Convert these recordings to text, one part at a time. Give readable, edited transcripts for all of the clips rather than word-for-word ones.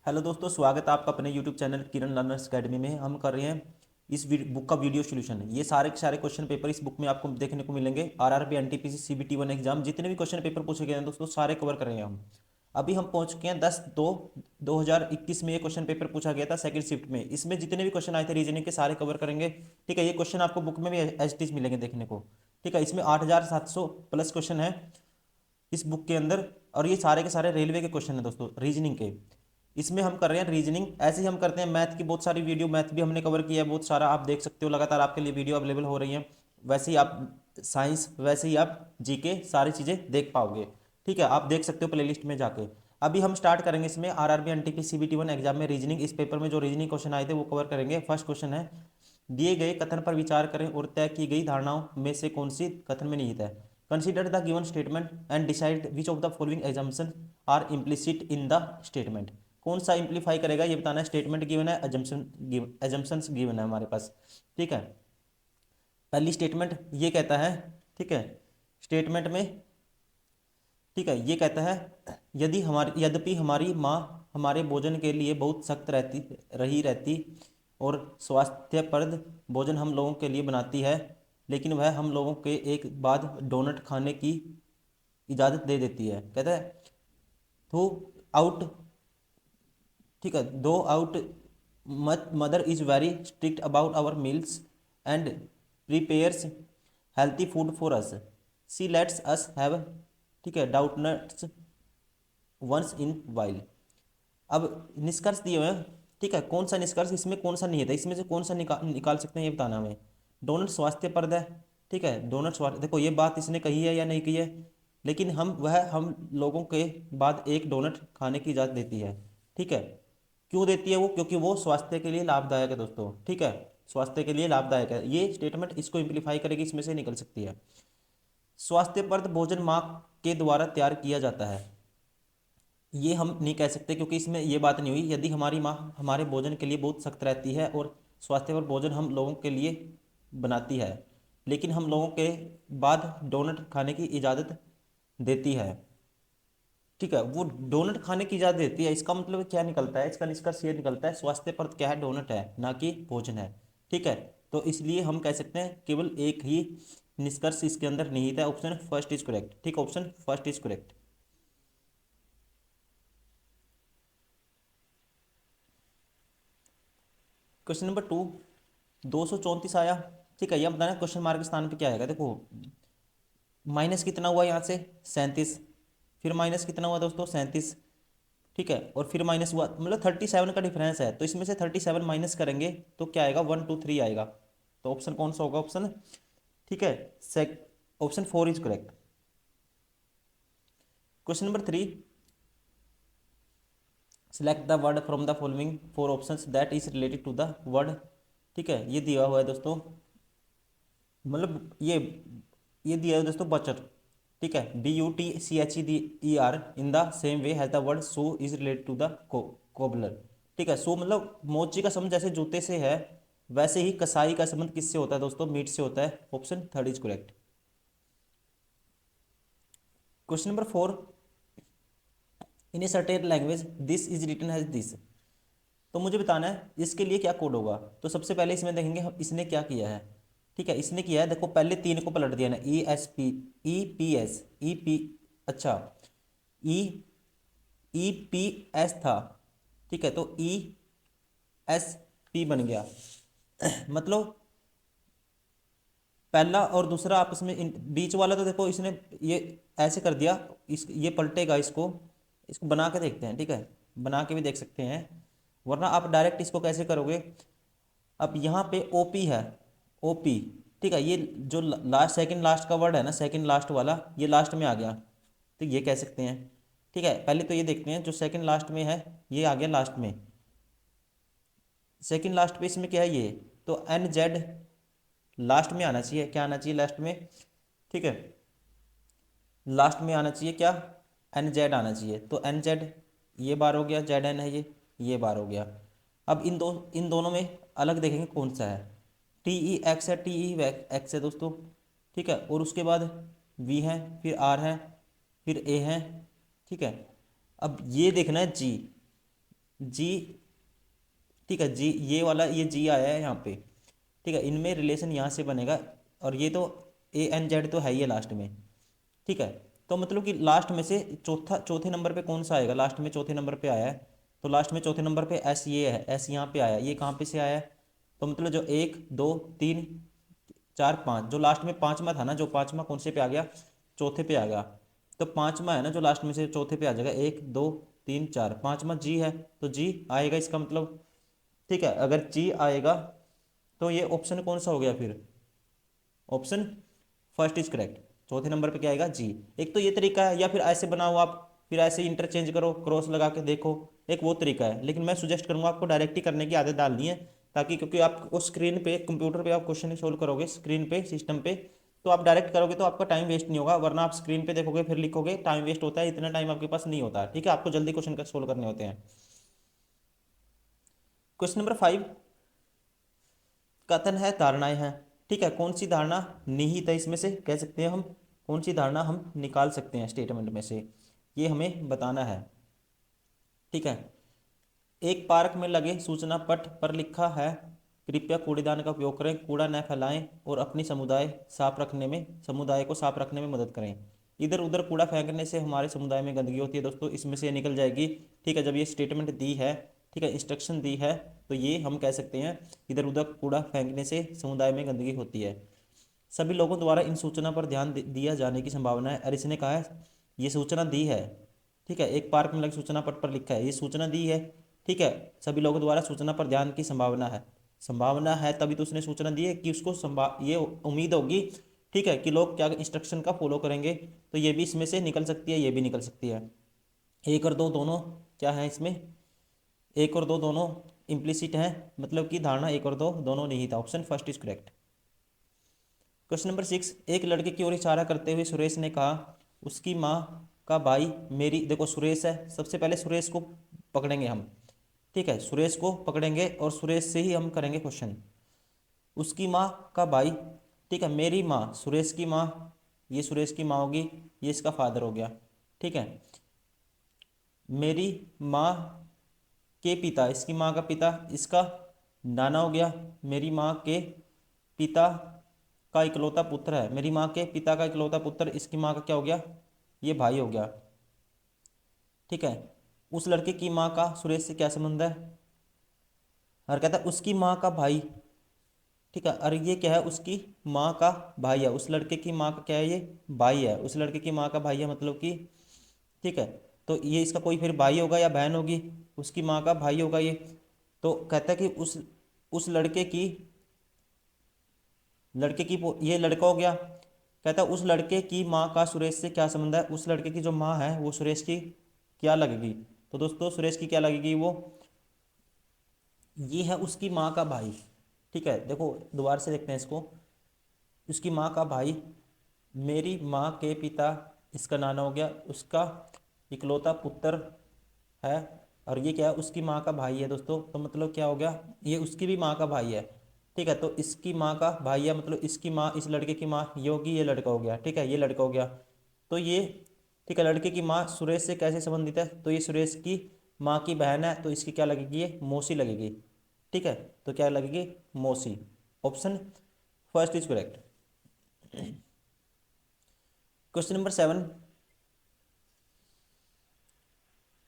Hello दोस्तों, स्वागत है आपका अपने यूट्यूब चैनल किरण लर्नर्स अकेडमी में। हम कर रहे हैं इस बुक का वीडियो सोल्यूशन। ये सारे के सारे क्वेश्चन पेपर इस बुक में आपको देखने को मिलेंगे। RRB NTPC CBT one exam जितने भी क्वेश्चन पेपर पूछे गए हैं दोस्तों, सारे कवर कर रहे हैं हम। अभी हम पहुंच चुके हैं 10/2/2021 में। ये क्वेश्चन पेपर पूछा गया था सेकंड शिफ्ट में। इसमें जितने भी क्वेश्चन आए थे रीजनिंग के, सारे कवर करेंगे। ठीक है, ये क्वेश्चन आपको बुक में भी एज इट इज मिलेंगे देखने को। ठीक है, इसमें 8700 प्लस क्वेश्चन है इस बुक के अंदर। और ये सारे के सारे रेलवे के क्वेश्चन हैं दोस्तों, रीजनिंग के। इसमें हम कर रहे हैं रीजनिंग। ऐसे ही हम करते हैं मैथ की बहुत सारी वीडियो, मैथ भी हमने कवर किया है बहुत सारा। आप देख सकते हो लगातार आपके लिए वीडियो अवेलेबल हो रही हैं। वैसे ही आप साइंस, वैसे ही आप जीके, सारी चीज़ें देख पाओगे। ठीक है, आप देख सकते हो प्लेलिस्ट में जाके। अभी हम स्टार्ट करेंगे इसमें RRB NTP CBT one exam में रीजनिंग। इस पेपर में जो रीजनिंग क्वेश्चन आए थे वो कवर करेंगे। फर्स्ट क्वेश्चन है, दिए गए कथन पर विचार करें और तय की गई धारणाओं में से कौन सी कथन में निहित है। Consider the given statement and decide which of the following assumption are implicit in the statement. कौन सा इम्प्लीफाई करेगा ये बताना है। स्टेटमेंट गिवन है, एजम्पशंस गिवन है हमारे पास। ठीक है, पहली स्टेटमेंट ये कहता है, ठीक है, स्टेटमेंट में, ठीक है, ये कहता है, यद्यपि हमारी माँ हमारे भोजन के लिए बहुत सख्त रहती और स्वास्थ्यप्रद भोजन हम लोगों के लिए बनाती है, लेकिन वह हम लोगों के एक बाद डोनट खाने की इजाज़त दे देती है। कहता है थ्रू आउट, ठीक है, दो out mother is very strict about our meals and prepares healthy food for us, see let's us have, ठीक है, doughnuts once in a. While निष्कर्ष दिए हुए हैं। ठीक है, कौन सा निष्कर्ष, इसमें कौन सा निहित है, इसमें से कौन सा निकाल सकते हैं ये बताना हमें। डोनट स्वास्थ्यप्रद है। ठीक है, डोनट स्वास्थ्य, देखो ये बात इसने कही है या नहीं कही है, लेकिन हम लोगों के बाद एक डोनट खाने की इजाज़त देती है। ठीक है, क्यों देती है वो? क्योंकि वो स्वास्थ्य के लिए लाभदायक है दोस्तों। ठीक है, स्वास्थ्य के लिए लाभदायक है। ये स्टेटमेंट इसको इम्प्लीफाई करेगी, इसमें से निकल सकती है। स्वास्थ्यप्रद भोजन माँ के द्वारा तैयार किया जाता है, ये हम नहीं कह सकते क्योंकि इसमें ये बात नहीं हुई। यदि हमारी माँ हमारे भोजन के लिए बहुत सख्त रहती है और स्वास्थ्यकर भोजन हम लोगों के लिए बनाती है, लेकिन हम लोगों के बाद डोनट खाने की इजाज़त देती है। ठीक है, वो डोनट खाने की इजाज़त देती है, इसका मतलब क्या निकलता है? इसका निष्कर्ष ये निकलता है स्वास्थ्यप्रद क्या है? डोनट है, ना कि भोजन है। ठीक है, तो इसलिए हम कह सकते हैं केवल एक ही निष्कर्ष इसके अंदर निहित है। Option first is correct. ठीक, option first is correct. Question number two, 234 आया। ठीक है, यह बताना क्वेश्चन मार्क के स्थान पे क्या आएगा। देखो माइनस कितना हुआ यहाँ से, 37, फिर माइनस कितना हुआ दोस्तों, 37। ठीक है, और फिर माइनस हुआ, मतलब 37 का डिफरेंस है, तो इसमें से 37 माइनस करेंगे तो क्या आएगा, 1 2 3 आएगा। तो ऑप्शन कौन सा होगा? ऑप्शन, ठीक है, सेक option four is correct. Question number three, select the word from the following four options that is related to the word. ठीक है, ये दिया हुआ है दोस्तों, मतलब ये दिया है दोस्तों बचर। ठीक है, BUTCHER in the same way has the word shoe is related to the cobbler. ठीक है, शू मतलब मोची का संबंध जैसे जूते से है, वैसे ही कसाई का संबंध किससे होता है दोस्तों? मीट से होता है। Option third is correct. Question number four, in a certain language this is written as this. तो मुझे बताना है इसके लिए क्या कोड होगा। तो सबसे पहले इसमें देखेंगे हम इसने क्या किया है। ठीक है, इसने किया है, देखो पहले तीन को पलट दिया ना, ESP, EPS, EP, अच्छा, EPS था। ठीक है, तो ESP बन गया। मतलब पहला और दूसरा आपस में बीच वाला तो देखो इसने ये ऐसे कर दिया, इस ये पलटेगा, इसको इसको बना के देखते हैं। ठीक है, बना के भी देख सकते हैं, वरना आप डायरेक्ट इसको कैसे करोगे। अब यहाँ पे ओपी है, ओपी। ठीक है, ये जो लास्ट सेकंड लास्ट का वर्ड है ना, सेकंड लास्ट वाला, ये लास्ट में आ गया, तो ये कह सकते हैं। ठीक है, पहले तो ये देखते हैं जो सेकंड लास्ट में है, ये आ गया लास्ट में। सेकंड लास्ट पे इसमें क्या है ये, तो NZ लास्ट में आना चाहिए। क्या आना चाहिए लास्ट में? ठीक है, लास्ट में आना चाहिए क्या, NZ आना चाहिए। तो NZ ये बार हो गया, ZN है ये बार हो गया। अब इन दोनों में अलग देखेंगे कौन सा है। TEX है, TEX है दोस्तों। ठीक है, और उसके बाद V है, फिर R है, फिर A है। ठीक है, अब ये देखना है G। जी, ठीक है, जी ये वाला, ये जी आया है यहाँ पे, ठीक है, इनमें रिलेशन यहाँ से बनेगा। और ये तो ANZ तो है ही है लास्ट में, ठीक है। तो मतलब कि लास्ट में से चौथे नंबर पे कौन सा आएगा, लास्ट में चौथे नंबर पे आया है, तो लास्ट में चौथे नंबर पे एस ये है, एस यहाँ पे आया, ये कहाँ पे से आया है, तो मतलब जो 1 2 3 4 5, जो लास्ट में पाँचवा था ना, जो पाँचवा कौन से पे आ गया, चौथे पे आ गया। तो पाँचवा है ना जो लास्ट में से चौथे पे आ जाएगा, 1 2 3 4, पाँचवा जी है, तो जी आएगा इसका मतलब, ठीक है। अगर जी आएगा तो ये ऑप्शन कौन सा हो गया फिर, ऑप्शन फर्स्ट इज करेक्ट। चौथे नंबर पे क्या आएगा, जी। एक तो ये तरीका है, या फिर ऐसे बनाओ आप, फिर ऐसे इंटरचेंज करो, क्रॉस लगा के देखो, एक वो तरीका है। लेकिन मैं सुजेस्ट करूंगा आपको डायरेक्ट ही करने की आदत डालनी है, ताकि क्योंकि आप उस स्क्रीन पे कंप्यूटर पे आप क्वेश्चन सोल्व करोगे स्क्रीन पे सिस्टम पे, तो आप डायरेक्ट करोगे तो आपका टाइम वेस्ट नहीं होगा। वरना आप स्क्रीन पे देखोगे फिर लिखोगे, टाइम वेस्ट होता है, इतना टाइम आपके पास नहीं होता, ठीक है। आपको जल्दी क्वेश्चन सोल्व करने होते हैं। क्वेश्चन नंबर 5, कथन है धारणाएं हैं, ठीक है। कौन सी धारणा निहित है इसमें से, कह सकते हैं हम, कौन सी धारणा हम निकाल सकते हैं स्टेटमेंट में से, ये हमें बताना है, ठीक है। एक पार्क में लगे सूचना पट पर लिखा है, कृपया कूड़ेदान का उपयोग करें, कूड़ा न फैलाएं और अपनी समुदाय को साफ रखने में मदद करें। इधर उधर कूड़ा फेंकने से हमारे समुदाय में गंदगी होती है दोस्तों, इसमें से निकल जाएगी, ठीक है। जब ये स्टेटमेंट दी है, ठीक है, इंस्ट्रक्शन दी है, तो ये हम कह सकते हैं इधर उधर कूड़ा फेंकने से समुदाय में गंदगी होती है। सभी लोगों द्वारा इन सूचना पर ध्यान दिया जाने की संभावना है। और इसने कहा है ये सूचना दी है, ठीक है, एक पार्क में लगी सूचना पट पर लिखा है, ये सूचना दी है, ठीक है। सभी लोगों द्वारा सूचना पर ध्यान की संभावना है तभी तो उसने सूचना दी है कि उसको ये उम्मीद होगी, ठीक है, कि लोग क्या इंस्ट्रक्शन का फॉलो करेंगे। तो ये भी इसमें से निकल सकती है, ये भी निकल सकती है। एक और दो दोनों क्या है इसमें, एक और दो दोनों इम्प्लिसिट हैं, मतलब कि धारणा एक और दो दोनों नहीं था, option first is correct. Question number 6, एक लड़के की ओर इशारा करते हुए सुरेश ने कहा, उसकी माँ का भाई मेरी, देखो सुरेश है, सबसे पहले सुरेश को पकड़ेंगे हम, ठीक है, सुरेश को पकड़ेंगे और सुरेश से ही हम करेंगे क्वेश्चन। उसकी माँ का भाई, ठीक है, मेरी माँ, सुरेश की माँ, ये सुरेश की माँ होगी, ये इसका फादर हो गया, ठीक है। मेरी माँ के पिता, इसकी माँ का पिता इसका नाना हो गया। मेरी माँ के पिता का इकलौता पुत्र है, मेरी माँ के पिता का इकलौता पुत्र, इसकी माँ का क्या हो गया, ये भाई हो गया, ठीक है। उस लड़के की माँ का सुरेश से क्या संबंध है, और कहता है उसकी माँ का भाई, ठीक है। और ये क्या है, उसकी माँ का भाई है, उस लड़के की माँ का क्या है, ये भाई है, उस लड़के की माँ का भाई है, मतलब कि, ठीक है। तो ये इसका कोई फिर भाई होगा या बहन होगी, उसकी माँ का भाई होगा ये। तो कहता है कि उस ये लड़का हो गया, कहता है उस लड़के की माँ का सुरेश से क्या संबंध है, उस लड़के की जो माँ है वो सुरेश की क्या लगेगी, तो दोस्तों सुरेश की क्या लगेगी, वो ये है उसकी माँ का भाई, ठीक है। देखो दोबारा से देखते हैं इसको, उसकी माँ का भाई, मेरी माँ के पिता, इसका नाना हो गया, उसका इकलौता पुत्र है, और ये क्या है, उसकी माँ का भाई है दोस्तों, तो मतलब क्या हो गया, ये उसकी भी माँ का भाई है, ठीक है। तो इसकी माँ का भाई है, मतलब इसकी माँ, इस लड़के की माँ ये होगी, ये लड़का हो गया, ठीक है, ये लड़का हो गया। तो ये, ठीक है, लड़के की माँ सुरेश से कैसे संबंधित है, तो ये सुरेश की माँ की बहन है, तो इसकी क्या लगेगी, ये मौसी लगेगी, ठीक है। तो क्या लगेगी, मौसी, option first is correct. Question number 7,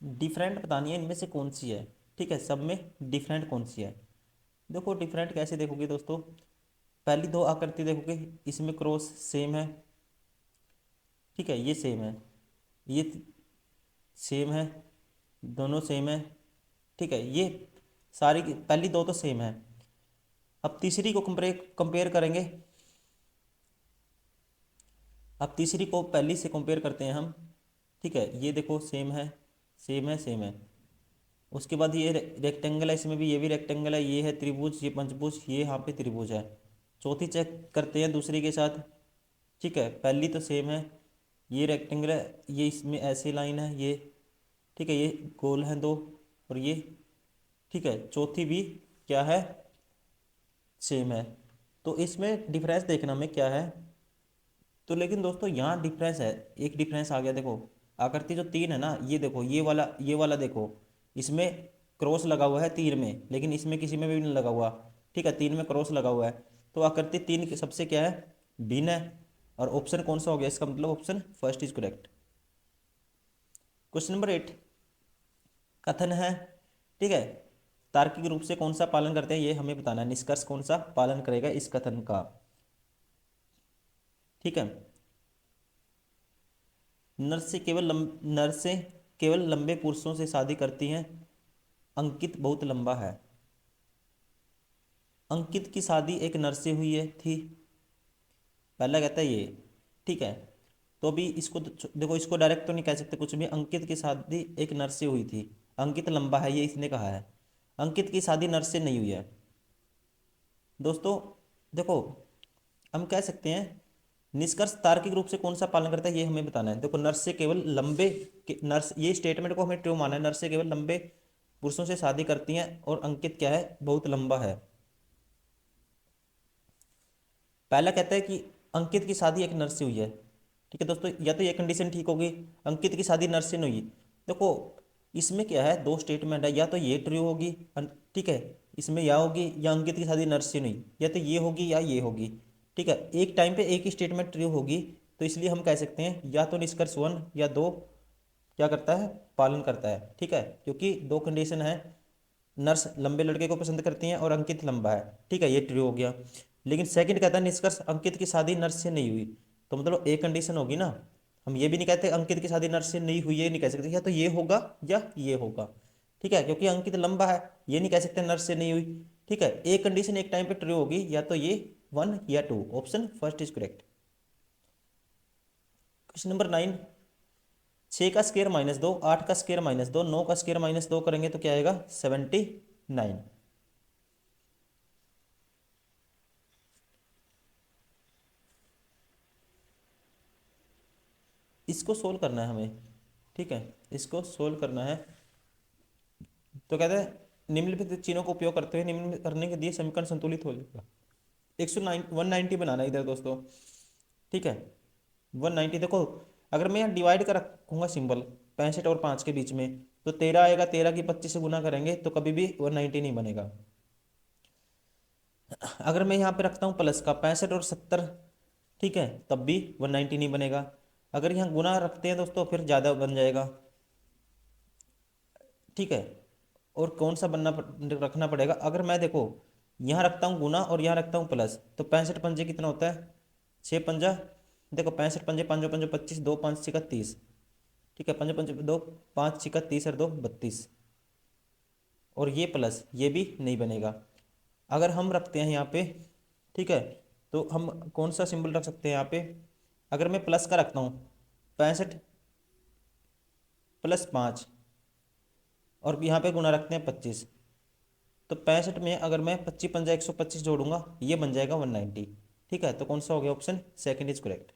different बतानी है इनमें से कौन सी है, ठीक है, सब में डिफरेंट कौन सी है। देखो डिफरेंट कैसे देखोगे दोस्तों, पहली दो आकृति देखोगे, इसमें क्रॉस सेम है, ठीक है, ये सेम है, ये सेम है, दोनों सेम है, ठीक है, ये सारी पहली दो तो सेम है। अब तीसरी को कंपेयर करेंगे, अब तीसरी को पहली से कंपेयर करते हैं हम, ठीक है, ये देखो सेम है, सेम है, सेम है। उसके बाद ये रेक्टेंगल है, इसमें भी ये भी रेक्टेंगल है, ये है त्रिभुज, ये पंचभुज, ये यहाँ पे त्रिभुज है। चौथी चेक करते हैं दूसरी के साथ, ठीक है, पहली तो सेम है, ये रेक्टेंगल है, ये इसमें ऐसे लाइन है ये, ठीक है, ये गोल है दो, और ये, ठीक है, चौथी भी क्या है, सेम है। तो इसमें डिफरेंस देखना में क्या है, तो लेकिन दोस्तों यहाँ डिफरेंस है, एक डिफरेंस आ गया, देखो आकृति जो तीन है ना, ये देखो, ये वाला देखो, इसमें क्रॉस लगा हुआ है 3 में, लेकिन इसमें किसी में भी नहीं लगा हुआ। ठीक है, 3 में क्रॉस लगा हुआ है, तो आकृति 3 के सबसे क्या है, भिन्न है। और ऑप्शन कौन सा हो गया इसका मतलब, option first is correct. Question number 8 कथन है। ठीक है, तार्किक रूप से कौन सा पालन करते हैं ये हमें बताना है, निष्कर्ष कौन सा पालन करेगा इस कथन का। ठीक है, नर से केवल लंबे पुरुषों से शादी करती हैं, अंकित बहुत लंबा है। अंकित की शादी एक नर से हुई है थी, पहला कहता है ये। ठीक है, तो अभी इसको देखो, इसको डायरेक्ट तो नहीं कह सकते कुछ भी, अंकित की शादी एक नर से हुई थी, अंकित लंबा है ये इसने कहा है, अंकित की शादी नर से नहीं हुई है। दोस्तों देखो, हम कह सकते हैं निष्कर्ष तार्किक रूप से कौन सा पालन करता है ये हमें बताना है। देखो, नर से केवल लंबे नर्स, ये स्टेटमेंट को हमें ट्रू माना है, नर से केवल लंबे पुरुषों से शादी करती हैं और अंकित क्या है, बहुत लंबा है। पहला कहता है कि अंकित की शादी एक नर से हुई है। ठीक है दोस्तों, या तो ये कंडीशन ठीक होगी, अंकित की शादी नर से नहीं हुई। देखो, इसमें क्या है, दो स्टेटमेंट है, या तो ये ट्रू होगी, ठीक है, इसमें या होगी या अंकित की शादी नर से नहीं हुई, या तो ये होगी या ये होगी। ठीक है, एक टाइम पे एक ही स्टेटमेंट ट्रू होगी, तो इसलिए हम कह सकते हैं या तो निष्कर्ष 1 या 2 क्या करता है, पालन करता है। ठीक है, क्योंकि दो कंडीशन है, नर्स लंबे लड़के को पसंद करती हैं और अंकित लंबा है। ठीक है, ये ट्रू हो गया। लेकिन सेकंड कहता है निष्कर्ष अंकित की शादी नर्स से नहीं हुई, तो मतलब एक कंडीशन होगी ना, हम ये भी नहीं कहते अंकित की शादी नर्स से नहीं हुई, ये नहीं कह सकते, या तो ये होगा या ये होगा। ठीक है, क्योंकि अंकित लंबा है, ये नहीं कह सकते नर्स से नहीं हुई। ठीक है, एक कंडीशन एक टाइम पे ट्रू होगी, या तो ये 1 या 2, option first is correct. Question number 9 6 का स्क्वायर -2, 8 का स्क्वायर -2, 9 का स्क्वायर -2 करेंगे तो क्या आएगा, 79। इसको सोल्व करना है हमें। ठीक है, इसको सोल्व करना है, तो कहते हैं निम्नलिखित चिन्हों का उपयोग करते हुए निम्न करने के दिए समीकरण संतुलित हो जाएगा। 190 190 बनाना है इधर दोस्तों। ठीक है, 190 देखो, अगर मैं यहाँ डिवाइड कर रखूँगा सिंबल 65 और 5 के बीच में, तो 13 आएगा, 13 की 25 से गुना करेंगे तो कभी भी 190 नहीं बनेगा। अगर मैं यहाँ पे रखता हूँ प्लस का 65 और 70, ठीक है, तब भी 190 नहीं बनेगा। अगर यहाँ गुना रखते हैं दोस्तों फिर ज़्यादा बन जाएगा। ठीक है, और कौन सा रखना पड़ेगा, अगर मैं देखो यहाँ रखता हूँ गुना और यहाँ रखता हूँ प्लस, तो 65 पंजे कितना होता है, 6 पंजा, देखो 65 पंजे, 5 पंजे 25, 2 5 6 30। ठीक है, 5 पंजे 2, 5 6 30 और 2 32, और ये प्लस ये भी नहीं बनेगा। अगर हम रखते हैं यहाँ पे, ठीक है, तो हम कौन सा सिंबल रख सकते हैं यहाँ पे, अगर मैं प्लस का रखता हूँ 65 + 5, और यहाँ पे गुना रखते हैं 25, तो 65 में अगर मैं 25 पंजा 125 जोड़ूंगा ये बन जाएगा 190। ठीक है, तो कौन सा हो गया, option second is correct.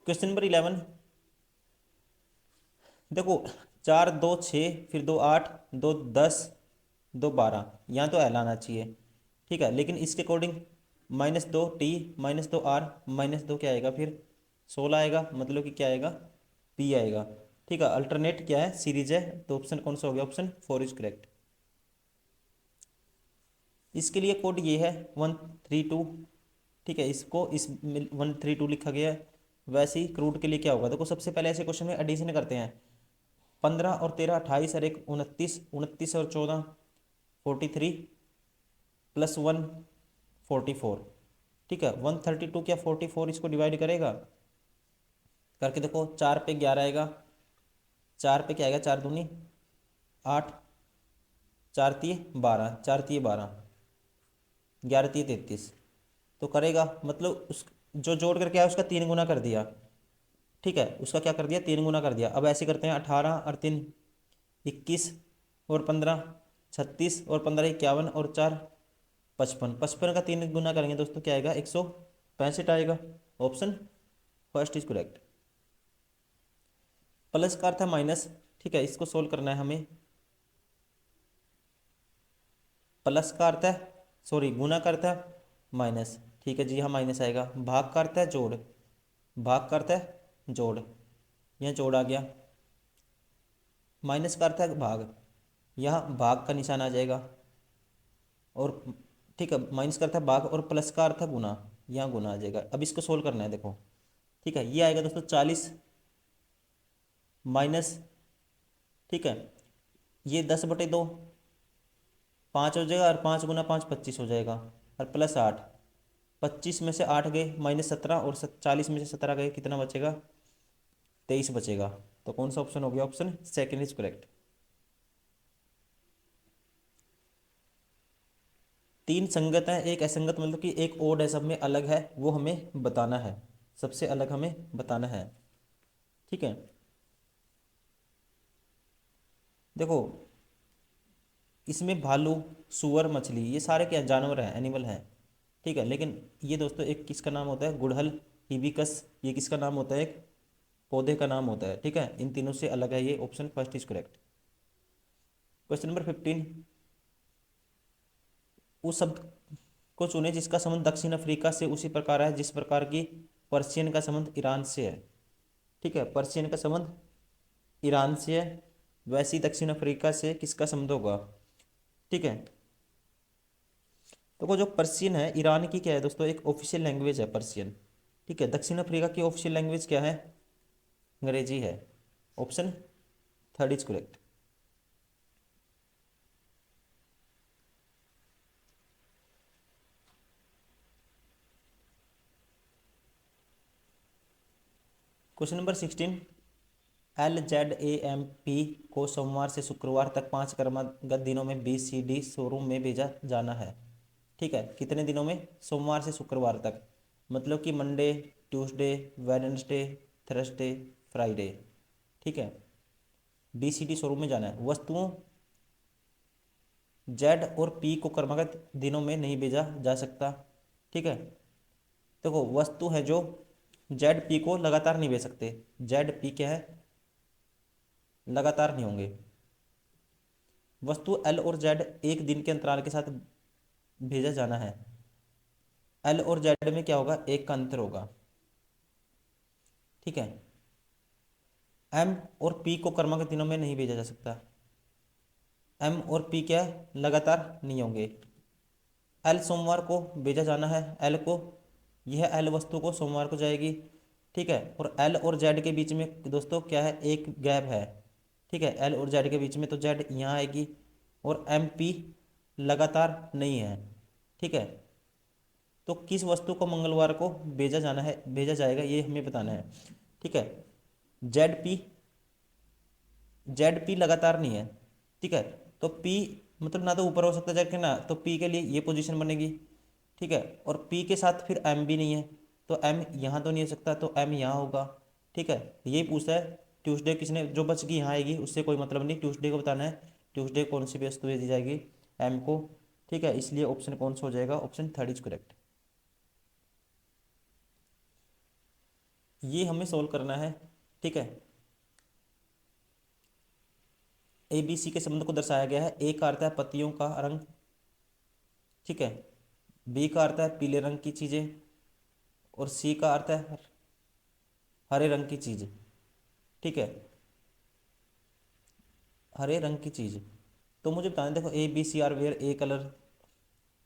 Question number 11 देखो, 4 2 6 फिर 2 8 2 10 2 12, यहाँ तो एल आना चाहिए। ठीक है, लेकिन इसके अकॉर्डिंग -2 t -2 r -2 क्या आएगा, फिर 16 आएगा, मतलब कि क्या आएगा, p आएगा। ठीक है, अल्टरनेट क्या है, सीरीज है, तो ऑप्शन कौन सा हो गया, ऑप्शन 4 इज करेक्ट। इसके लिए कोड ये है 132। ठीक है, इसको इस 132 लिखा गया है। वैसे ही क्रूड के लिए क्या होगा, देखो सबसे पहले ऐसे क्वेश्चन में एडिशन करते हैं, 15 और 13 28 और 1 29, 29 और 14 43 +1 44। ठीक है, 132 क्या 44 इसको डिवाइड करेगा, करके देखो, 4 पे 11 आएगा, 4 पे क्या आएगा, 4 दूनी 8, 4 तिये 12, 4 तिये 12, 11 तिये 33, तो करेगा, मतलब उस जो जोड़ करके आया उसका 3 गुना कर दिया। ठीक है, उसका क्या कर दिया, 3 गुना कर दिया। अब ऐसे करते हैं, 18 और 3 21 और 15 36 और 15 51 और 4 55, 55 का 3 गुना करेंगे दोस्तों क्या आएगा, 165 आएगा, option first is correct. Plus का अर्थ है माइनस। ठीक है, इसको सोल्व करना है हमें। प्लस का अर्थ है, सॉरी गुना का अर्थ है माइनस। ठीक है जी, हाँ माइनस आएगा। भाग का अर्थ है जोड़, भाग का अर्थ है जोड़, यहाँ जोड़ आ गया। माइनस का अर्थ है भाग, यहाँ भाग का निशान आ जाएगा। और ठीक है, माइनस का अर्थ है भाग और प्लस का अर्थ है गुना, यहाँ गुना आ जाएगा। अब इसको सोल्व करना है, देखो ठीक है, ये आएगा दोस्तों 40 माइनस, ठीक है, ये 10/2 5 हो जाएगा, और 5 × 5 25 हो जाएगा, और प्लस 8, 25 में से 8 गए -17, और 40 में से 17 गए, कितना बचेगा 23 बचेगा। तो कौन सा ऑप्शन हो गया, ऑप्शन सेकंड इज करेक्ट। तीन संगत है, एक असंगत, मतलब कि एक ओड है, सब में अलग है, वो हमें बताना है, सबसे अलग हमें बताना है। ठीक है, देखो इसमें भालू, सुअर, मछली, ये सारे क्या जानवर हैं, एनिमल हैं। ठीक है, लेकिन ये दोस्तों एक किसका नाम होता है, गुड़हल, हिबिकस, ये किसका नाम होता है, एक पौधे का नाम होता है। ठीक है, इन तीनों से अलग है ये, option first is correct. Question number 15, उस शब्द को चुने जिसका संबंध दक्षिण अफ्रीका से उसी प्रकार है जिस प्रकार की पर्शियन का संबंध ईरान से है। ठीक है, पर्शियन का संबंध ईरान से है, वैसे ही दक्षिण अफ्रीका से किसका संबंध होगा। ठीक है, तो वो जो पर्शियन है, ईरान की क्या है दोस्तों, एक ऑफिशियल लैंग्वेज है पर्शियन। ठीक है, दक्षिण अफ्रीका की ऑफिशियल लैंग्वेज क्या है, अंग्रेजी है। Option third is correct. Question number 16, LZAMP को सोमवार से शुक्रवार तक 5 क्रमगत दिनों में BCD शोरूम में भेजा जाना है। ठीक है, कितने दिनों में, सोमवार से शुक्रवार तक, मतलब कि Monday, Tuesday, Wednesday, Thursday, Friday. ठीक है, BCD शोरूम में जाना है। वस्तुओं जेड और पी को क्रमागत दिनों में नहीं भेजा जा सकता। ठीक है, देखो वस्तु है जो जेड पी को लगातार नहीं भेज सकते, जेड पी क्या है, लगातार नहीं होंगे। वस्तु एल और जेड एक दिन के अंतराल के साथ भेजा जाना है, एल और जेड में क्या होगा, एक का अंतर होगा। ठीक है, एम और पी को क्रमागत दिनों में नहीं भेजा जा सकता, एम और पी क्या है, लगातार नहीं होंगे। एल सोमवार को भेजा जाना है, एल को, यह एल वस्तु को सोमवार को जाएगी। ठीक है, और एल और जेड के बीच में दोस्तों क्या है, एक गैप है। ठीक है, एल और जेड के बीच में तो जेड यहाँ आएगी, और एम पी लगातार नहीं है। ठीक है, तो किस वस्तु को मंगलवार को भेजा जाना है, भेजा जाएगा, ये हमें बताना है। ठीक है, जेड पी, जेड पी लगातार नहीं है। ठीक है, तो पी मतलब ना तो ऊपर हो सकता जाके ना, तो पी के लिए ये पोजीशन बनेगी। ठीक है, और पी के साथ फिर एम भी नहीं है, तो एम यहाँ तो नहीं हो सकता, तो एम यहाँ होगा। ठीक है, यही पूछता है ट्यूसडे किसने, जो बच गई यहाँ आएगी, उससे कोई मतलब नहीं, ट्यूसडे को बताना है, ट्यूसडे कौन सी वस्तु भेजी जाएगी, एम को। ठीक है, इसलिए ऑप्शन कौन सा हो जाएगा, ऑप्शन थर्ड इज करेक्ट। ये हमें सोल्व करना है। ठीक है, ए बी सी के संबंध को दर्शाया गया है। ए का अर्थ है पत्तियों का रंग, ठीक है, बी का अर्थ है पीले रंग की चीजें, और सी का अर्थ है हरे रंग की चीज। ठीक है, हरे रंग की चीज। तो मुझे बताना, देखो A B C are where a colour,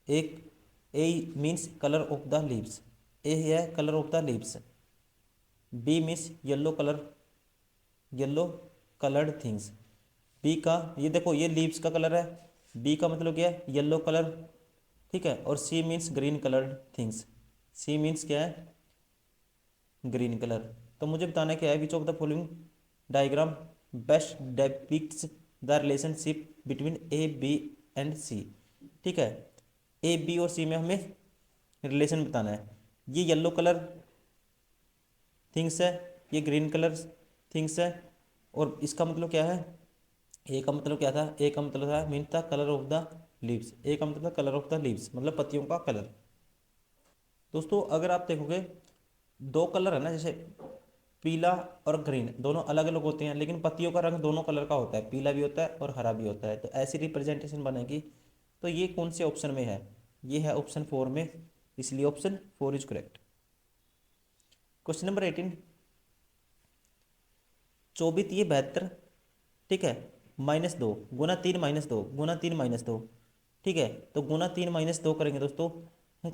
एक A means colour of the leaves, A है colour of the leaves, B means yellow colour, yellow coloured things. B का, ये देखो ये लीव्स का कलर है, बी का मतलब क्या है, येलो कलर। ठीक है, और C means green coloured things, C means क्या है, ग्रीन कलर। तो मुझे बताना क्या है, which of the following diagram best depicts the relationship between A B and C. ठीक है, ए बी और सी में हमें रिलेशन बताना है। ये येलो कलर थिंग्स है, ये ग्रीन कलर थिंग्स है, और इसका मतलब क्या है, ए का मतलब क्या था, ए का मतलब था मीन था कलर ऑफ द लीव्स, ए का मतलब था कलर ऑफ द लीव्स, मतलब पत्तियों का कलर। दोस्तों अगर आप देखोगे, दो कलर है ना, जैसे पीला और ग्रीन दोनों अलग अलग होते हैं, लेकिन पत्तियों का रंग दोनों कलर का होता है, पीला भी होता है और हरा भी होता है, तो ऐसी रिप्रेजेंटेशन बनेगी। तो ये कौन से ऑप्शन में है, ये है ऑप्शन 4 में, इसलिए option 4 is correct. Question number 18, 24 72, ठीक है, -2 गुना 3 -2 गुना 3 -2, ठीक है। तो गुना 3 -2 करेंगे दोस्तों,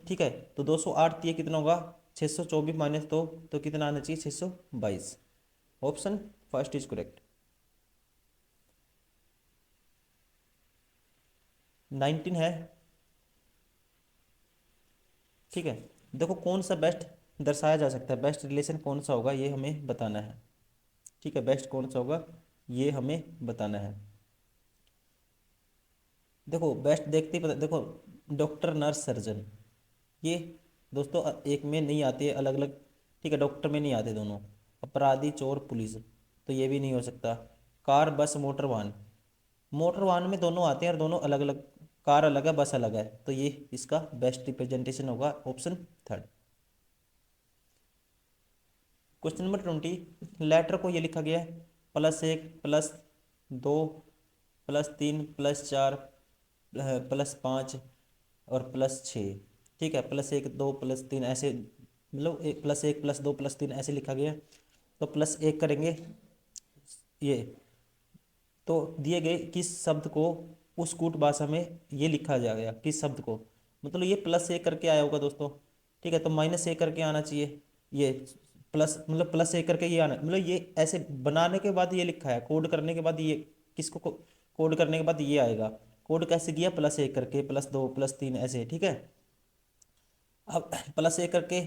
ठीक है। तो 208 ये कितना होगा, 624 -2, तो कितना आना चाहिए, 622। Option first is correct. 19 है, ठीक है। देखो कौन सा बेस्ट दर्शाया जा सकता है, बेस्ट रिलेशन कौन सा होगा ये हमें बताना है, ठीक है। बेस्ट कौन सा होगा ये हमें बताना है। देखो बेस्ट देखते ही पता, देखो डॉक्टर नर्स सर्जन, ये दोस्तों एक में नहीं आते, अलग अलग, ठीक है। डॉक्टर में नहीं आते दोनों। अपराधी चोर पुलिस, तो ये भी नहीं हो सकता। कार बस मोटर वाहन, मोटर वाहन में दोनों आते हैं और दोनों अलग अलग, कार अलग है बस अलग है, तो ये इसका बेस्ट रिप्रेजेंटेशन होगा option third. Question number 20, letter को ये लिखा गया है +1 +2 +3 +4 +5 और +6, ठीक है। +1 2 +3 ऐसे, मतलब +1 +2 +3 ऐसे लिखा गया है। तो +1 करेंगे ये, तो दिए गए किस शब्द को उस कूट भाषा में ये लिखा जाएगा, किस शब्द को, मतलब ये +1 करके आया होगा दोस्तों, ठीक है। तो -1 करके आना चाहिए, ये प्लस मतलब +1 करके ये आना, मतलब ये ऐसे बनाने के बाद ये लिखा है, कोड करने के बाद ये किसको कोड करने के बाद ये आएगा। कोड कैसे किया, +1 करके +2 +3 ऐसे, ठीक है। अब +1 करके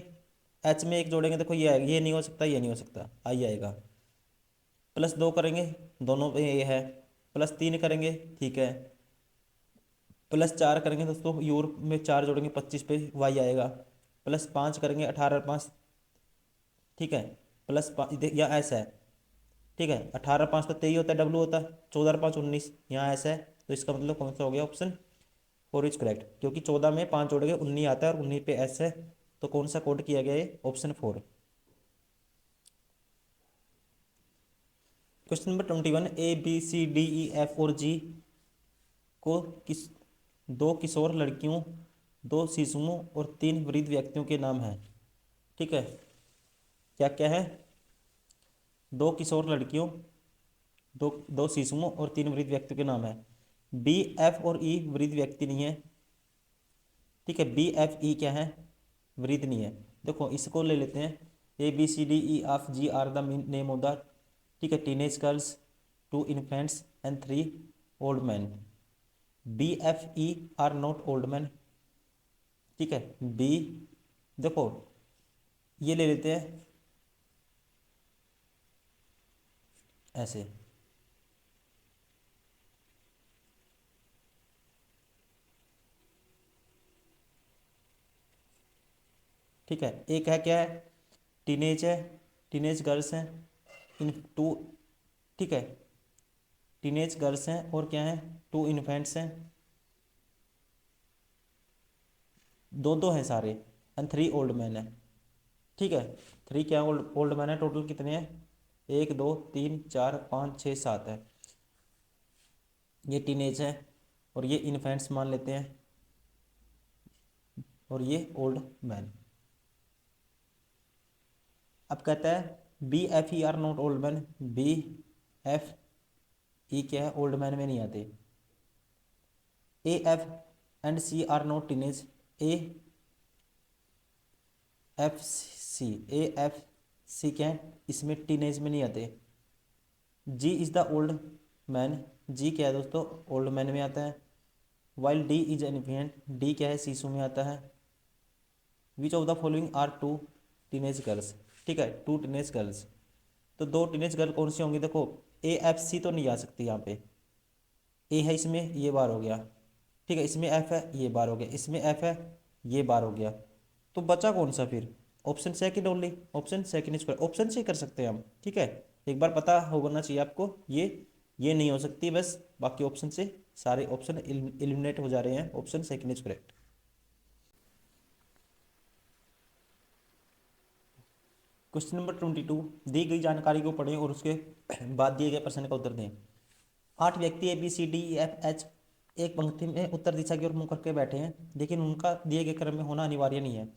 एच में एक जोड़ेंगे, देखो ये आएगा, ये नहीं हो सकता, ये नहीं हो सकता, आई आएगा। +2 करेंगे, दोनों पे ये है। +3 करेंगे, ठीक है। +4 करेंगे दोस्तों, यूरोप में 4 जोड़ेंगे 25 पे वाई आएगा। +5 करेंगे, 18 5, ठीक है। या ऐसा है, ठीक है। 18 5 तो 23 होता है, डब्लू होता है। 14 5 19, यहाँ ऐसा है। तो इसका मतलब कौन सा हो गया, ऑप्शन 4 इज करेक्ट, क्योंकि 14 में 5 जोड़ के 19 आता है और 19 पे एस है। तो कौन सा कोड किया गया है, option 4। Question number 21, A B C D E F और G को किस, दो किशोर लड़कियों, दो शिशुओं और 3 वृद्ध व्यक्तियों के नाम हैं, ठीक है। क्या क्या है, दो किशोर लड़कियों, दो दो शिशुओं और 3 वृद्ध व्यक्तियों के नाम है। B F और E वृद्ध व्यक्ति नहीं है, ठीक है। B F E क्या है, वृद्ध नहीं है। देखो इसको ले लेते हैं, A B C D E F G are the name of the, ठीक है, teenage girls, 2 infants and 3 old man. B F E are not old man, ठीक है। बी, देखो ये ले लेते हैं ऐसे, ठीक है। एक है क्या है, टीनेज है, टीनेज गर्ल्स हैं, इन टू, ठीक है। टीनेज गर्ल्स हैं और क्या है, 2 इन्फेंट्स हैं, दो दो हैं सारे, एंड 3 ओल्ड मैन है, ठीक है। 3 क्या ओल्ड ओल्ड मैन है, टोटल कितने हैं, 1 2 3 4 5 6 7 है। ये टीनेज है और ये इन्फेंट्स मान लेते हैं और ये ओल्ड मैन। अब कहता है B F E are not old man, B F E क्या है, ओल्ड मैन में नहीं आते। A F and C are not teenage, A F C क्या है, इसमें टीनेज में नहीं आते। G is the old man, G क्या है दोस्तों, ओल्ड मैन में आता है। While D is an infant, D क्या है, शिशु में आता है। Which of the following are 2 teenage girls, ठीक है, 2 टीनेज गर्ल्स। तो 2 टीनेज गर्ल कौन सी होंगी, देखो A F C तो नहीं आ सकती यहाँ पे, ए है इसमें, ये बार हो गया, ठीक है। इसमें एफ है, ये बार हो गया, इसमें एफ है, ये बार हो गया। तो बचा कौन सा फिर, option second only, option second is option से कर सकते हैं हम, ठीक है। एक बार पता होना चाहिए आपको, ये नहीं हो सकती बस, बाकी ऑप्शन से सारे ऑप्शन एलिमिनेट हो जा रहे हैं, option second is correct. Question number 22, दी गई जानकारी को पढ़ें और उसके बाद दिए गए प्रश्न का उत्तर दें। 8 व्यक्ति ABCDEFH एक पंक्ति में उत्तर दिशा की ओर मुंह करके बैठे हैं, लेकिन उनका दिए गए क्रम में होना अनिवार्य नहीं है।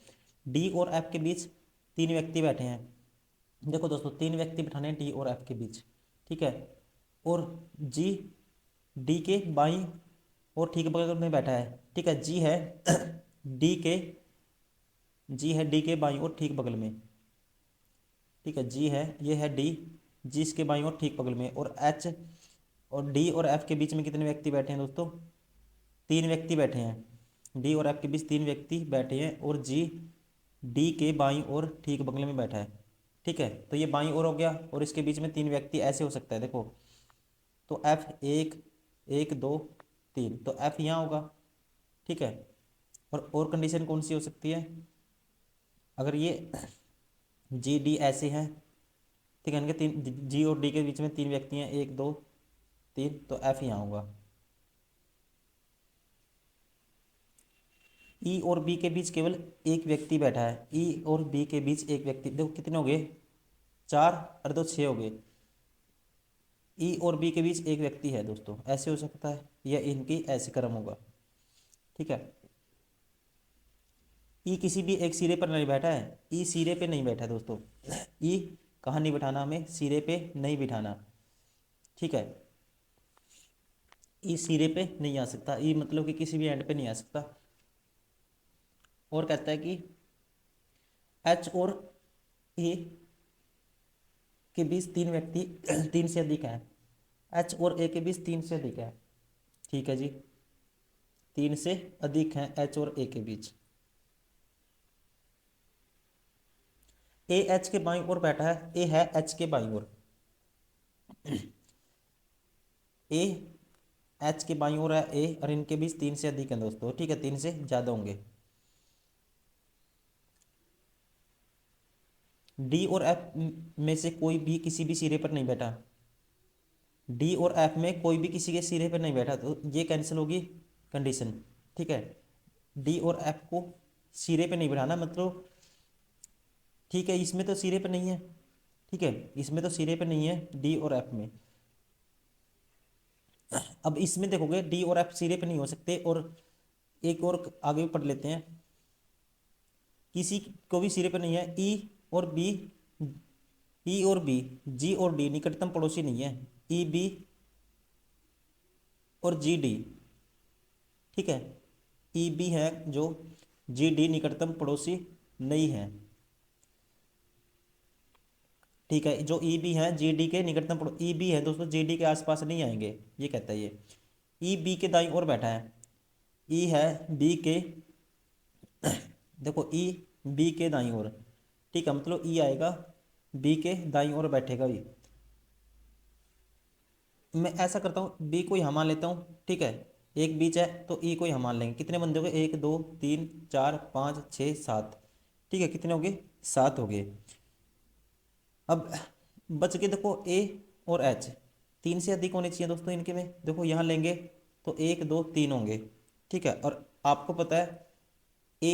D और F के बीच 3 व्यक्ति बैठे हैं। देखो दोस्तों 3 व्यक्ति बिठाने हैं D और F के बीच, ठीक है। और जी डी के बाई और ठीक बगल में बैठा है। ठीक है, जी है डी के, जी है डी के बाई और ठीक बगल में। ठीक है, जी है, ये है डी, जी इसके बाई और ठीक बगल में, और एच और डी और एफ के बीच में कितने व्यक्ति बैठे हैं दोस्तों? 3 व्यक्ति बैठे हैं। डी और एफ के बीच 3 व्यक्ति बैठे हैं, और जी डी के बाईं और ठीक बगल में बैठा है। ठीक है, तो ये बाईं ओर हो गया, और इसके बीच में 3 व्यक्ति ऐसे हो सकता है, देखो। तो एफ एक, एक दो तीन, तो एफ यहाँ होगा। ठीक है, और कंडीशन कौन सी हो सकती है? अगर ये जी डी ऐसे हैं, ठीक है, इनके 3, जी और डी के बीच में 3 व्यक्ति हैं, एक दो तीन, तो एफ यहाँ होगा। ई और बी के बीच केवल एक व्यक्ति बैठा है, ई और बी के बीच एक व्यक्ति, देखो कितने हो गए? 4 और 2 6 हो गए। ई और बी के बीच एक व्यक्ति है दोस्तों, ऐसे हो सकता है, या इनकी ऐसे क्रम होगा। ठीक है, ई किसी भी एक सिरे पर नहीं बैठा है, ई सिरे पे नहीं बैठा है दोस्तों। ई कहाँ नहीं बिठाना, हमें सिरे पे नहीं बिठाना। ठीक है, ई सिरे पे नहीं आ सकता, ई मतलब कि किसी भी एंड पे नहीं आ सकता। और कहता है कि एच और ए के बीच 3 व्यक्ति 3 से अधिक है, एच और ए के बीच 3 से अधिक है। ठीक है जी, 3 से अधिक है एच और ए के बीच। ए एच के बाईं ओर बैठा है, ए है एच के बाईं ओर, ए एच के बाईं ओर है ए, और इनके बीच 3 से अधिक है दोस्तों। ठीक है, 3 से ज़्यादा होंगे। डी और एफ में से कोई भी किसी भी सिरे पर नहीं बैठा, डी और एफ में कोई भी किसी के सिरे पर नहीं बैठा, तो ये कैंसिल होगी कंडीशन। ठीक है, डी और एफ को सिरे पे नहीं बैठाना मतलब, ठीक है, इसमें तो सिरे पे नहीं है। ठीक है, इसमें तो सिरे पे नहीं है डी और एफ में। अब इसमें देखोगे डी और एफ सिरे पे नहीं हो सकते, और एक और आगे भी पढ़ लेते हैं, किसी को भी सिरे पे नहीं है। ई और बी, ई और बी, जी और डी निकटतम पड़ोसी नहीं है, ई बी और जी डी। ठीक है, ई बी है जो, जी डी निकटतम पड़ोसी नहीं है। ठीक है, जो ई बी है जी डी के निकटतम ई बी है दोस्तों, जी डी के आसपास नहीं आएंगे, ये कहता है ये। ई बी के दाईं ओर बैठा है, ई है बी के, देखो ई बी के दाईं ओर। ठीक है, मतलब ई आएगा बी के दाईं ओर बैठेगा ये। मैं ऐसा करता हूँ, बी को यहाँ मान लेता हूँ। ठीक है, एक बीच है तो ई को यहाँ मान लेंगे। कितने बंदे हो गए? 1 2 3 4 5 6 7। ठीक है, कितने हो गए? 7 हो गए। अब बच के देखो ए और एच, 3 से अधिक होने चाहिए दोस्तों इनके में। देखो यहाँ लेंगे तो 1 2 3 होंगे। ठीक है, और आपको पता है ए,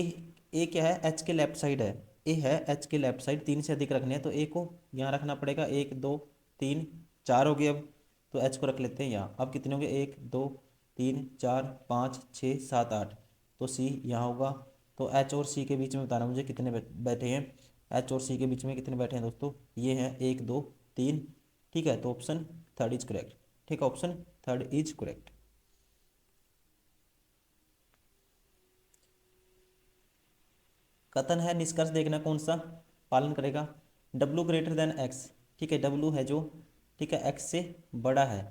ए क्या है? एच के लेफ्ट साइड है, ए है एच के लेफ्ट साइड। 3 से अधिक रखने हैं तो ए को यहाँ रखना पड़ेगा। 1 2 3 4 हो गए। अब तो एच को रख लेते हैं यहाँ। अब कितने हो गए? 1 2 3 4 5 6 7 8, तो सी यहाँ होगा। तो एच और सी के बीच में बताना मुझे कितने बैठे हैं। एच और सी के बीच में कितने बैठे हैं दोस्तों? ये हैं 1 2 3। ठीक है, तो ऑप्शन थर्ड इज करेक्ट। ठीक है, ऑप्शन थर्ड इज करेक्ट। कथन है, निष्कर्ष देखना कौन सा पालन करेगा। W greater than x. ठीक है, डब्लू है जो, ठीक है, एक्स से बड़ा है।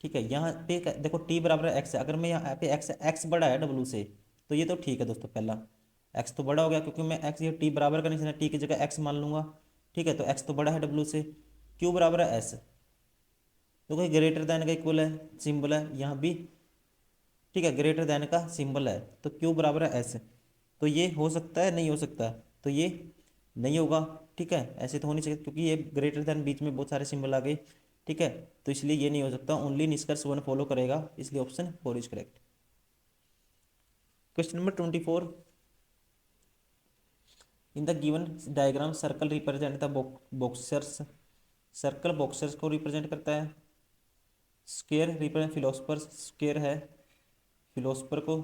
ठीक है, यहाँ पे देखो टी बराबर एक्स है। अगर मैं यहाँ पे एक्स, एक्स बड़ा है डब्लू से, तो ये तो ठीक है दोस्तों। पहला एक्स तो बड़ा हो गया, क्योंकि मैं एक्स, ये टी बराबर का निशान है, टी की जगह एक्स मान लूंगा। ठीक है, तो एक्स तो बड़ा है डब्लू से। क्यू बराबर है एस, तो कोई ग्रेटर देन का इक्वल है, सिंबल है यहाँ भी। ठीक है, ग्रेटर देन का सिंबल है, तो क्यू बराबर है एस। तो ये हो सकता है, नहीं हो सकता? तो ये नहीं होगा। ठीक है, ऐसे तो हो नहीं सकता, क्योंकि ये ग्रेटर देन बीच में बहुत सारे सिंबल आ गए। ठीक है, तो इसलिए ये नहीं हो सकता। ओनली निष्कर्ष वन फॉलो करेगा, इसलिए option 4 is correct. Question number 24, in the given diagram circle represent the boxers. Circle boxers को रिप्रेजेंट करता है। स्क्वायर रिप्रेजेंट फिलोसफर, स्क्वायर है फिलोसफर को।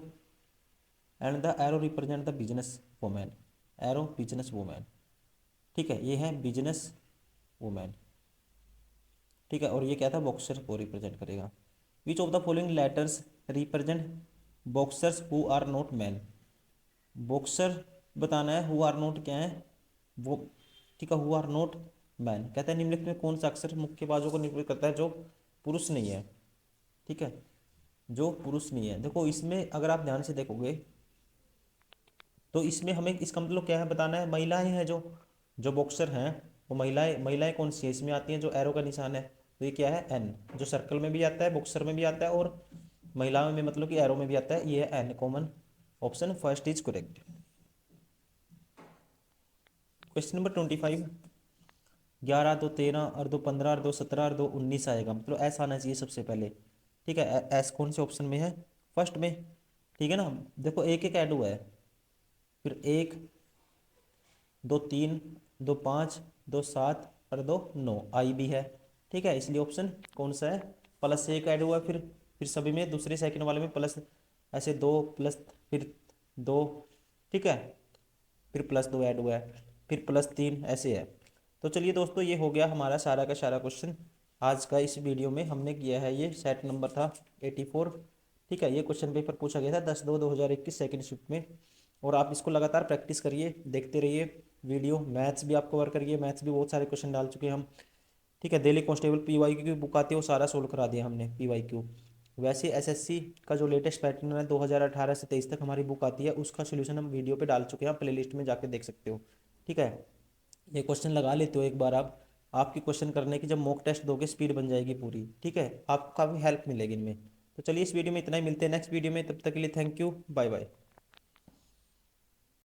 And the arrow represent the business women, arrow business women. ठीक है, ये है business women. ठीक है, और ये क्या था, बॉक्सर को रिप्रेजेंट करेगा। Which of the following letters represent boxers who are not man. Boxer बताना है, हु आर नॉट क्या है वो, ठीक है, हु आर नॉट मैन। कहता है निम्नलिखित में कौन सा अक्षर मुक्केबाजों को निरूपित करता है जो पुरुष नहीं है, ठीक है, जो पुरुष नहीं है। देखो इसमें अगर आप ध्यान से देखोगे तो इसमें हमें इसका मतलब क्या है बताना है, महिलाएं हैं जो जो बॉक्सर हैं वो महिलाएं, महिलाएं कौन सी है इसमें आती हैं, जो एरो का निशान है, तो ये क्या है, एन, जो सर्कल में भी आता है, बॉक्सर में भी आता है, और महिलाओं में मतलब कि एरो में भी आता है, ये है N, common. Option first is correct. Question number 25, 11 2 13 और 2 15 और 2 17 और 2 19 आएगा, मतलब ऐसा आना चाहिए सबसे पहले, ठीक है। एस कौन से ऑप्शन में है, फर्स्ट में, ठीक है ना। देखो एक एक ऐड हुआ है, फिर 1 2 3 2 5 2 7 और 2 9 आई भी है, ठीक है, इसलिए ऑप्शन कौन सा है, प्लस एक ऐड हुआ है, फिर सभी में दूसरे सेकंड वाले में प्लस, ऐसे दो प्लस, फिर दो, ठीक है, फिर प्लस दो ऐड हुआ है, फिर प्लस तीन, ऐसे है। तो चलिए दोस्तों, ये हो गया हमारा सारा का सारा क्वेश्चन आज का। इस वीडियो में हमने किया है, ये सेट नंबर था 84, ठीक है। ये क्वेश्चन पेपर पूछा गया था 10/2/2021 सेकेंड शिफ्ट में, और आप इसको लगातार प्रैक्टिस करिए, देखते रहिए वीडियो। मैथ्स भी आप कवर करिए, मैथ्स भी बहुत सारे क्वेश्चन डाल चुके हैं हम, ठीक है। दिल्ली कांस्टेबल PYQ की बुक आती है वो सारा सोल्व करा दिया हमने, PYQ। वैसे SSC का जो लेटेस्ट पैटर्न है 2018 से 23 तक हमारी बुक आती है, उसका सोल्यूशन हम वीडियो पे डाल चुके हैं, आप प्ले लिस्ट में जाके देख सकते हो, ठीक है। ये क्वेश्चन लगा लेते हो एक बार आप, आपकी क्वेश्चन करने की जब मॉक टेस्ट दोगे स्पीड बन जाएगी पूरी, ठीक है, आपको काफ़ी हेल्प मिलेगी इनमें। तो चलिए इस वीडियो में इतना ही, मिलते हैं नेक्स्ट वीडियो में, तब तक के लिए थैंक यू, बाय बाय।